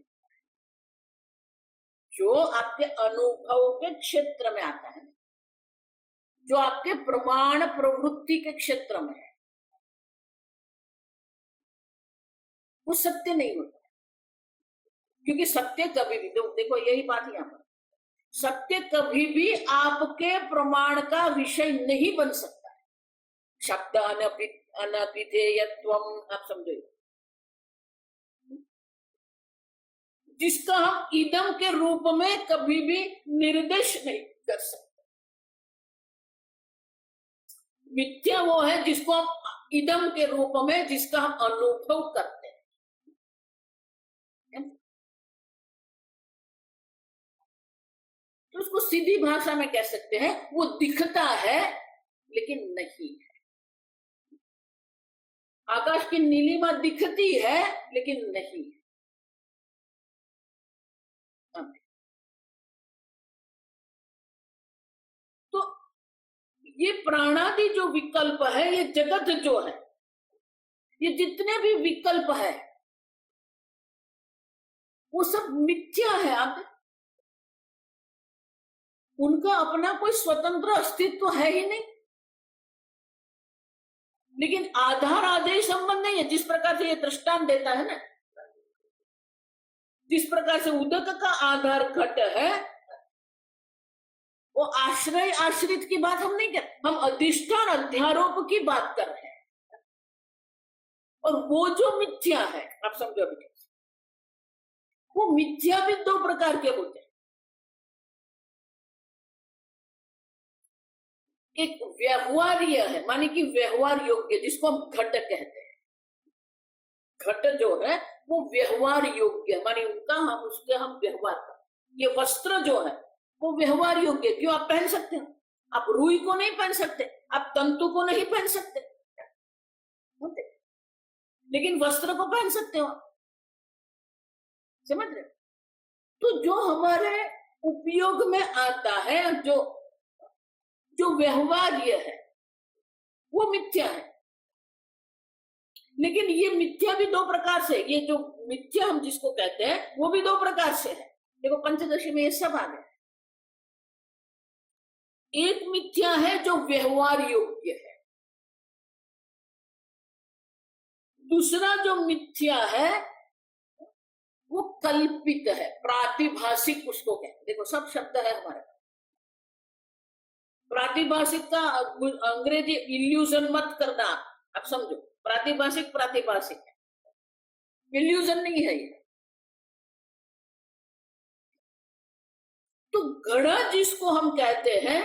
जो आपके अनुभव के क्षेत्र में आता है, जो आपके प्रमाण प्रवृत्ति के क्षेत्र में है, वो सत्य नहीं होता। क्योंकि सत्य कभी भी, देखो यही बात यहां पर, सत्य कभी भी आपके प्रमाण का विषय नहीं बन सकता है। शब्द अनभिधेयत्वम, आप समझो, जिसका हम इदम के रूप में कभी भी निर्देश नहीं कर सकते। मिथ्या वो है जिसको हम इदम के रूप में, जिसका हम अनुभव करते हैं। तो उसको सीधी भाषा में कह सकते हैं, वो दिखता है लेकिन नहीं है। आकाश की नीलिमा दिखती है लेकिन नहीं है। तो ये प्राणादि जो विकल्प है, ये जगत जो है, ये जितने भी विकल्प है वो सब मिथ्या है। आप उनका अपना कोई स्वतंत्र अस्तित्व है ही नहीं। लेकिन आधार आदेश संबंध नहीं है। जिस प्रकार से ये दृष्टांत देता है ना, जिस प्रकार से उदक का आधार घट है, वो आश्रय आश्रित की बात हम नहीं कर, हम अधिष्ठान अध्यारोप की बात कर रहे हैं। और वो जो मिथ्या है, आप समझो अभी, वो मिथ्या भी दो प्रकार के होते हैं। एक व्यवहार्य है, माने कि व्यवहार योग्य, जिसको हम घट कहते हैं। घट जो है वो व्यवहार योग्य, माने उनका हम उसके हम व्यवहार करते। ये वस्त्र जो है वो व्यवहार योग्य, क्यों? आप पहन सकते हो। आप रुई को नहीं पहन सकते, आप तंतु को नहीं पहन सकते, लेकिन वस्त्र को पहन सकते हो। समझ रहे? तो जो हमारे उपयोग में आता है, जो व्यवहार्य है, वो मिथ्या है। लेकिन ये मिथ्या भी दो प्रकार से, ये जो मिथ्या हम जिसको कहते हैं वो भी दो प्रकार से है। देखो पंचदशी में ये सब आ गया। एक मिथ्या है जो व्यवहार योग्य है, दूसरा जो मिथ्या है वो कल्पित है, प्रातिभाषिक उसको कहते हैं। देखो सब शब्द है हमारे पास। प्रातिभाषिक का अंग्रेजी इल्यूजन मत करना, आप समझो। प्रातिभाषिक प्रातिभाषिक है, इल्यूजन नहीं है ये। तो घड़ा जिसको हम कहते हैं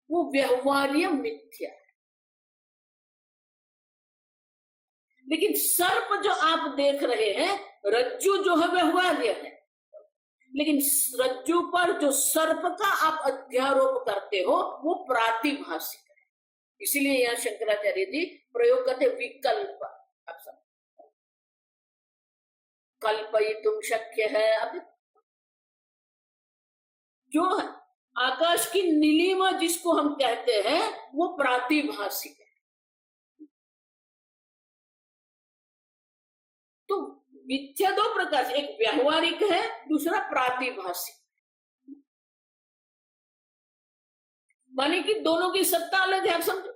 वो व्यवहार्य मिथ्या है। लेकिन सर्प जो आप देख रहे हैं, रज्जु जो है व्यवहार्य है, लेकिन रज्जु पर जो सर्प का आप अध्यारोप करते हो वो प्रातिभाषिक है। इसीलिए यहां शंकराचार्य जी प्रयोग करते विकल्प। आप सब कल्पयितुम शक्य है। अब जो है आकाश की नीलिमा जिसको हम कहते हैं वो प्रातिभाषिक है। तो मिथ्या दो प्रकार से, एक व्यवहारिक है, दूसरा प्रातिभाषिक। माने कि दोनों की सत्ता अलग है। आप समझो,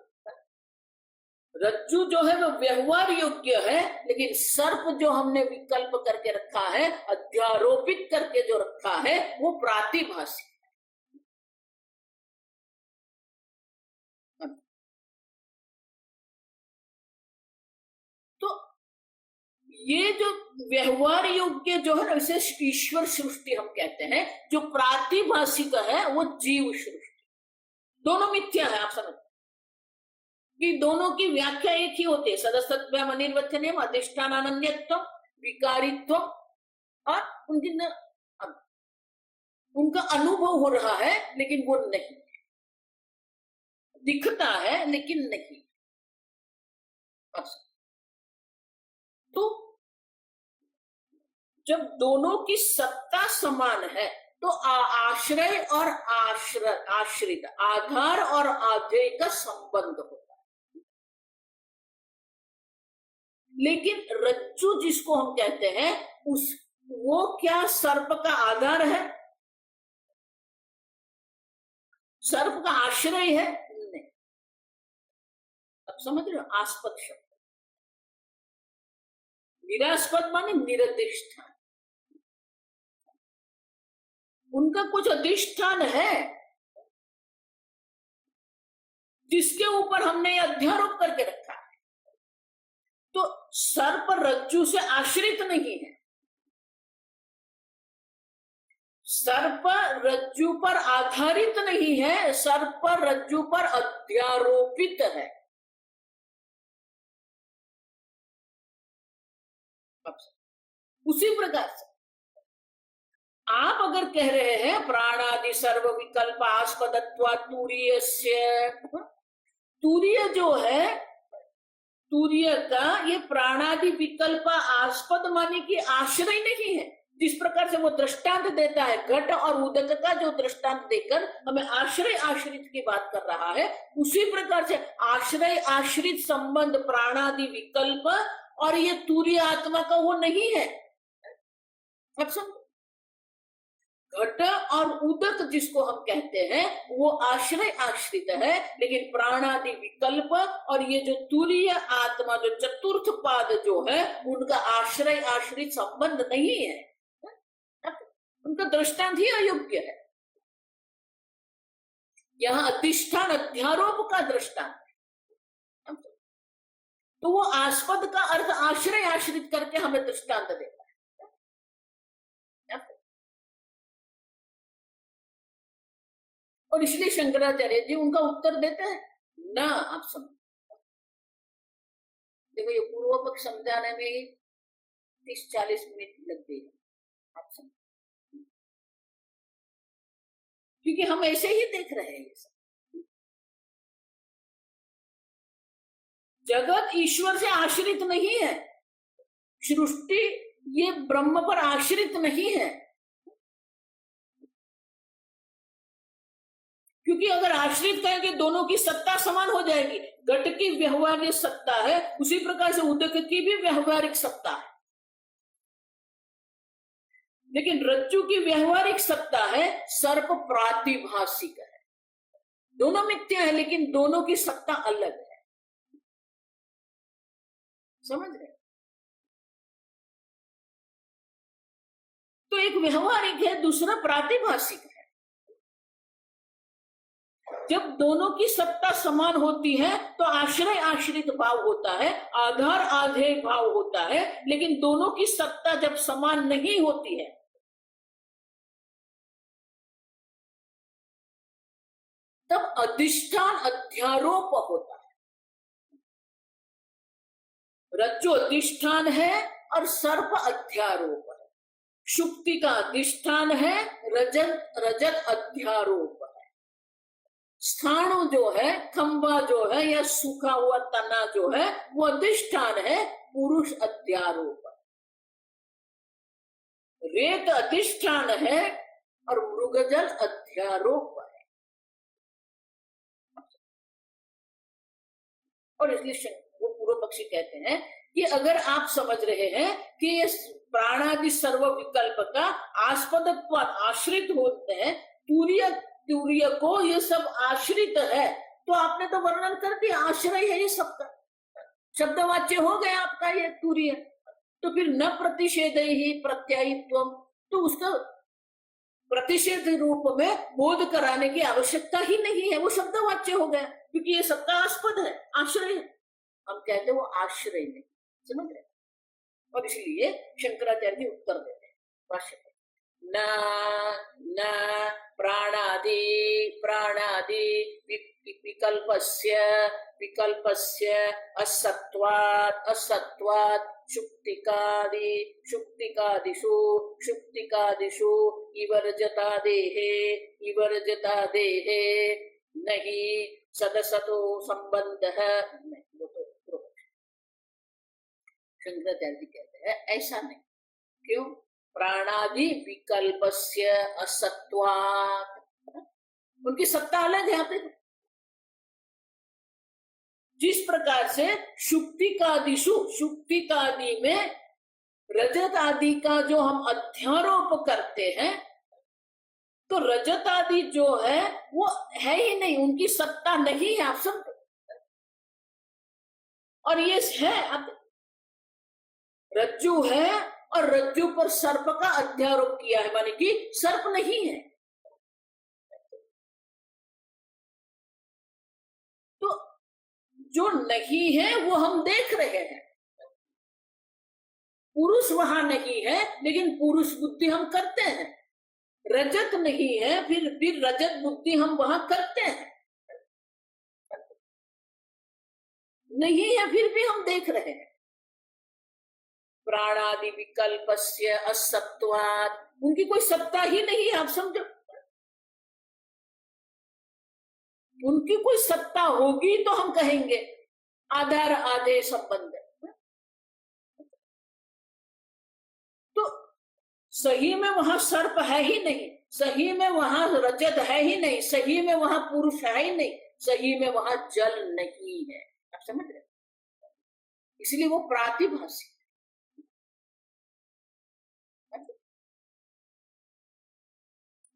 रज्जु जो है वो व्यवहार योग्य है, लेकिन सर्प जो हमने विकल्प करके रखा है, अध्यारोपित करके जो रखा है, वो प्रातिभाषिक। तो ये जो व्यवहार योग्य जो है ना, इसे ईश्वर सृष्टि हम कहते हैं। जो प्रातिभाषिक है वो जीव सृष्टि। दोनों मिथ्या है। आप समझ कि दोनों की व्याख्या एक ही होती है, सदसत्व्यम अनिर्वचनीयम, अधिष्ठान अनन्यत्व, विकारित्व, और उनका अनुभव हो रहा है लेकिन वो नहीं दिखता है, लेकिन नहीं। तो जब दोनों की सत्ता समान है तो आश्रय और आश्रित, आधार और आधेय का संबंध होता है। लेकिन रज्जु जिसको हम कहते हैं वो क्या सर्प का आधार है? सर्प का आश्रय है? नहीं। अब समझ रहे हो? आस्पद शब्द, निरास्पद माने निरधिष्ठान। उनका कुछ अधिष्ठान है, जिसके ऊपर हमने ये अध्यारोप करके रखा है। तो सर्प रज्जु से आश्रित नहीं है, सर्प रज्जु पर आधारित नहीं है, सर्प रज्जु पर अध्यारोपित है। उसी प्रकार से आप अगर कह रहे हैं प्राणादि सर्व विकल्प आस्पदत्वा तूर्यस्य, तूर्य जो है, तूर्य का ये प्राणादि विकल्प आस्पद माने की आश्रय नहीं है। जिस प्रकार से वो दृष्टांत देता है, घट और उदक का जो दृष्टांत देकर हमें आश्रय आश्रित की बात कर रहा है, उसी प्रकार से आश्रय आश्रित संबंध प्राणादि विकल्प और ये तूर्य आत्मा का वो नहीं है। अब समझो, घट और उदक जिसको हम कहते हैं वो आश्रय आश्रित है, लेकिन प्राणादि विकल्प और ये जो तूर्य आत्मा जो चतुर्थ पाद जो है उनका आश्रय आश्रित संबंध नहीं है, उनका दृष्टांत ही अयोग्य है। यहां अधिष्ठान अध्यारोप का दृष्टांत है, तो वो आस्पद का अर्थ आश्रय आश्रित करके हमें दृष्टांत देता है। और इसलिए शंकराचार्य जी उनका उत्तर देते हैं ना। आप समझो, देखो ये पूर्व पक्ष समझाने में 30-40 मिनट लग गई, आप समझो, क्योंकि हम ऐसे ही देख रहे हैं। जगत ईश्वर से आश्रित नहीं है, सृष्टि ये ब्रह्म पर आश्रित नहीं है, क्योंकि अगर आश्रित कहेंगे दोनों की सत्ता समान हो जाएगी। घट की व्यवहारिक सत्ता है, उसी प्रकार से उदक की भी व्यवहारिक सत्ता है, लेकिन रज्जु की व्यवहारिक सत्ता है, सर्प प्रातिभाषिक है। दोनों मिथ्या है, लेकिन दोनों की सत्ता अलग है। समझ रहे? तो एक व्यवहारिक है, दूसरा प्रातिभाषिक है। जब दोनों की सत्ता समान होती है तो आश्रय आश्रित भाव होता है, आधार आधेय भाव होता है, लेकिन दोनों की सत्ता जब समान नहीं होती है तब अधिष्ठान अध्यारोप होता है। रज्जु अधिष्ठान है और सर्प अध्यारोप है। शुक्ति का अधिष्ठान है, रजत अध्यारोप है। स्थाणु जो है, खंबा जो है या सूखा हुआ तना जो है वो अधिष्ठान है, पुरुष अध्यारोप है। रेत अधिष्ठान है और मृगजल अध्यारोप है। और इसलिए वो पूर्व पक्षी कहते हैं कि अगर आप समझ रहे हैं कि ये प्राणादि सर्व विकल्प का आस्पद आश्रित होते हैं, तूर्य को ये सब आश्रित है, तो आपने तो वर्णन कर दिया आश्रय है ये सबका, शब्दवाच्य हो गया आपका ये तूर्य। तो फिर न प्रतिषेध ही प्रत्यायित्व, तो उसका प्रतिषेध रूप में बोध कराने की आवश्यकता ही नहीं है, वो शब्दवाच्य हो गया, क्योंकि ये सबका आस्पद है, आश्रय है। हम कहते हैं वो आश्रय नहीं, समझ रहे? और इसलिए शंकराचार्य जी उत्तर देते हैं भाष्य में, न प्राणादि विकल्पस्य असत्वात् शुक्तिकादिषु इवर्जता देहे नहीं सदसतो संबंधः। शंकराचार्य जी कहते हैं ऐसा नहीं। क्यों? प्राणादि विकल्पस्य असत्वात्, उनकी सत्ता अलग है। आप देखो, जिस प्रकार से शुक्तिकादि में रजत आदि का जो हम अध्यारोप करते हैं, तो रजत आदि जो है वो है ही नहीं, उनकी सत्ता नहीं है। आप समझो, और ये है, आप रज्जु है और रज्जु पर सर्प का अध्यारोप किया है, माने कि सर्प नहीं है। तो जो नहीं है वो हम देख रहे हैं। पुरुष वहां नहीं है लेकिन पुरुष बुद्धि हम करते हैं। रजत नहीं है फिर रजत बुद्धि हम वहां करते हैं। नहीं है फिर भी हम देख रहे हैं। प्राणादि विकल्पस्य असत्वात्, उनकी कोई सत्ता ही नहीं है, आप समझो। उनकी कोई सत्ता होगी तो हम कहेंगे आधार आधे संबंध। तो सही में वहां सर्प है ही नहीं, सही में वहां रजत है ही नहीं, सही में वहां पुरुष है ही नहीं, सही में वहां जल नहीं है। आप समझ रहे? इसलिए वो प्रातिभाषिक।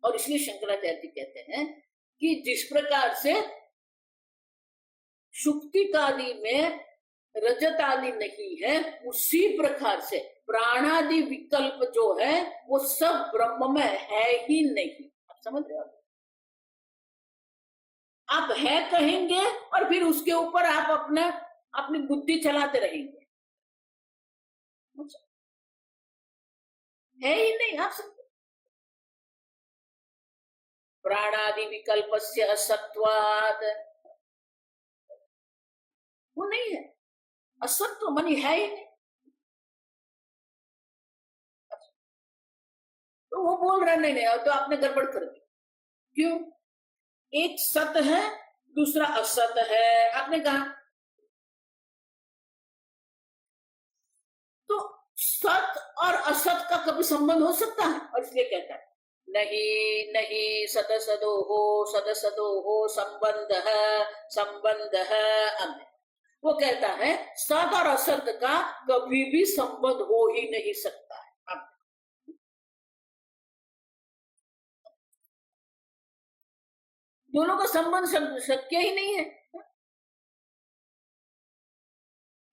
और इसलिए शंकराचार्य कहते हैं कि जिस प्रकार से शुक्तिक आदि में रजत आदि नहीं है, उसी प्रकार से प्राणादि विकल्प जो है वो सब ब्रह्म में है ही नहीं। आप समझ रहे हो? आप है कहेंगे और फिर उसके ऊपर आप अपनी बुद्धि चलाते रहेंगे। है ही नहीं। आप समझ, प्राणादि विकल्पस्य असत्वात्, वो नहीं है। असत्व मनी है ही नहीं। तो वो बोल रहे नहीं तो आपने गड़बड़ कर दी। क्यों? एक सत है दूसरा असत है, आपने कहा। तो सत और असत का कभी संबंध हो सकता है? और इसलिए कहता है नहीं नहीं सदसदो हो संबंध है। वो कहता है सत और असत का कभी भी संबंध हो ही नहीं सकता है। दोनों का संबंध शक्य ही नहीं है।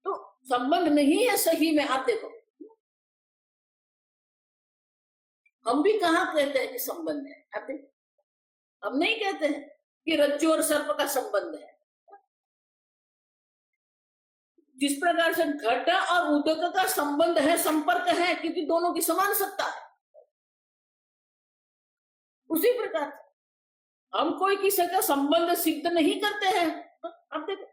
तो संबंध नहीं है सही में। आप देखो, हम भी कहां कहते हैं कि संबंध है? आप देखो, हम नहीं कहते हैं कि रज्जु और सर्प का संबंध है। जिस प्रकार से घट और उदक का संबंध है, संपर्क है, क्योंकि दोनों की समान सत्ता है, उसी प्रकार से हम कोई किसी का संबंध सिद्ध नहीं करते हैं। आप देखो,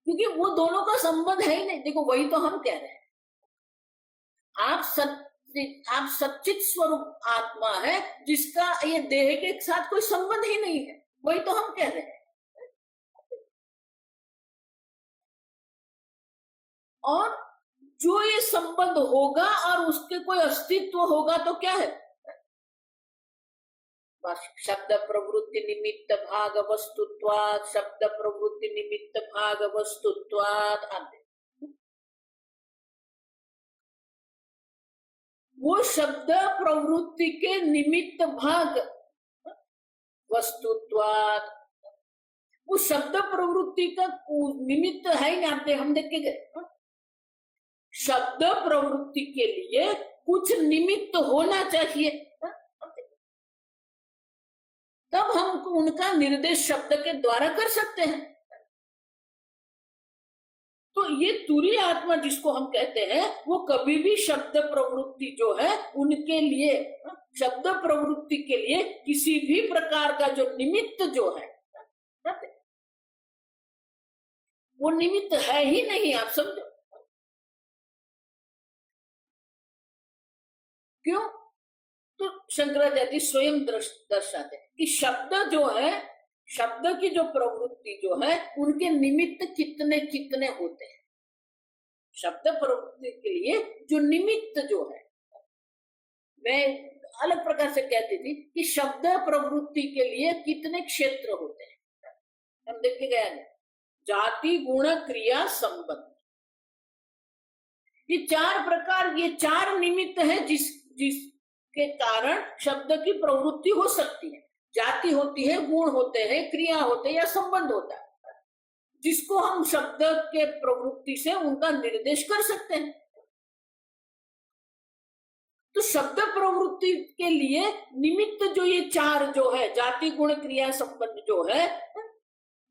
क्योंकि वो दोनों का संबंध है ही नहीं। देखो, वही तो हम कह रहे हैं। आप सच्चित स्वरूप आत्मा है जिसका ये देह के साथ कोई संबंध ही नहीं है। वही तो हम कह रहे हैं। और जो ये संबंध होगा और उसके कोई अस्तित्व होगा तो क्या है? शब्द प्रवृत्ति निमित्त भाग वस्तुत्वात्, शब्द प्रवृत्ति निमित्त भाग वस्तुत्वात्। वो शब्द प्रवृत्ति के निमित्त भाग वस्तुत्वात्, वो शब्द प्रवृत्ति का निमित्त है ही नहीं। हम देख के गए, शब्द प्रवृत्ति के लिए कुछ निमित्त होना चाहिए, तब हम उनका निर्देश शब्द के द्वारा कर सकते हैं। तो ये तुरीय आत्मा जिसको हम कहते हैं, वो कभी भी शब्द प्रवृत्ति जो है उनके लिए, शब्द प्रवृत्ति के लिए किसी भी प्रकार का जो निमित्त जो है, वो निमित्त है ही नहीं। आप समझो क्यों? तो शंकराचार्य स्वयं दर्शाते हैं कि शब्द जो है, शब्द की जो प्रवृत्ति जो है, उनके निमित्त कितने कितने होते हैं। शब्द प्रवृत्ति के लिए जो निमित्त जो है, मैं अलग प्रकार से कहती थी कि शब्द प्रवृत्ति के लिए कितने क्षेत्र होते हैं। हम देख के गया है, जाति गुण क्रिया संबंध, ये चार प्रकार, ये चार निमित्त है जिसके कारण शब्द की प्रवृत्ति हो सकती है। जाति होती है, गुण होते हैं, क्रिया होते हैं या संबंध होता है, जिसको हम शब्द के प्रवृत्ति से उनका निर्देश कर सकते हैं। तो शब्द प्रवृत्ति के लिए निमित्त जो ये चार जो है, जाति गुण क्रिया संबंध जो है,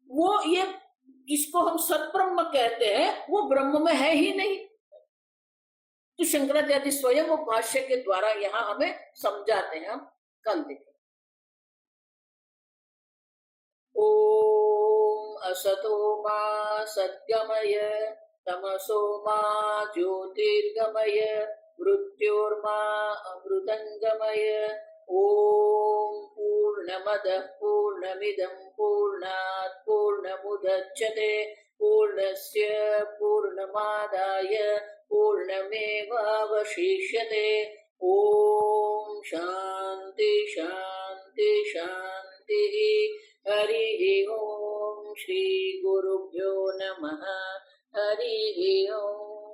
वो ये जिसको हम सद्ब्रह्म कहते हैं वो ब्रह्म में है ही नहीं। तो शंकराचार्य स्वयं वो भाष्य के द्वारा यहाँ हमें समझाते हैं। हम कल देखें। ओम असतो मा सद्गमय तमसो मा ज्योतिर्गमय मृत्योर्मा अमृतंगमय। ओम पूर्णमदः पूर्णमिदं पूर्णात् पूर्णमुदच्यते पूर्णस्य पूर्णमादाय पूर्णमेवावशिष्यते। ओम शांति शांति शांति। हरि ओम। श्री गुरुभ्यो नमः। हरि ओम।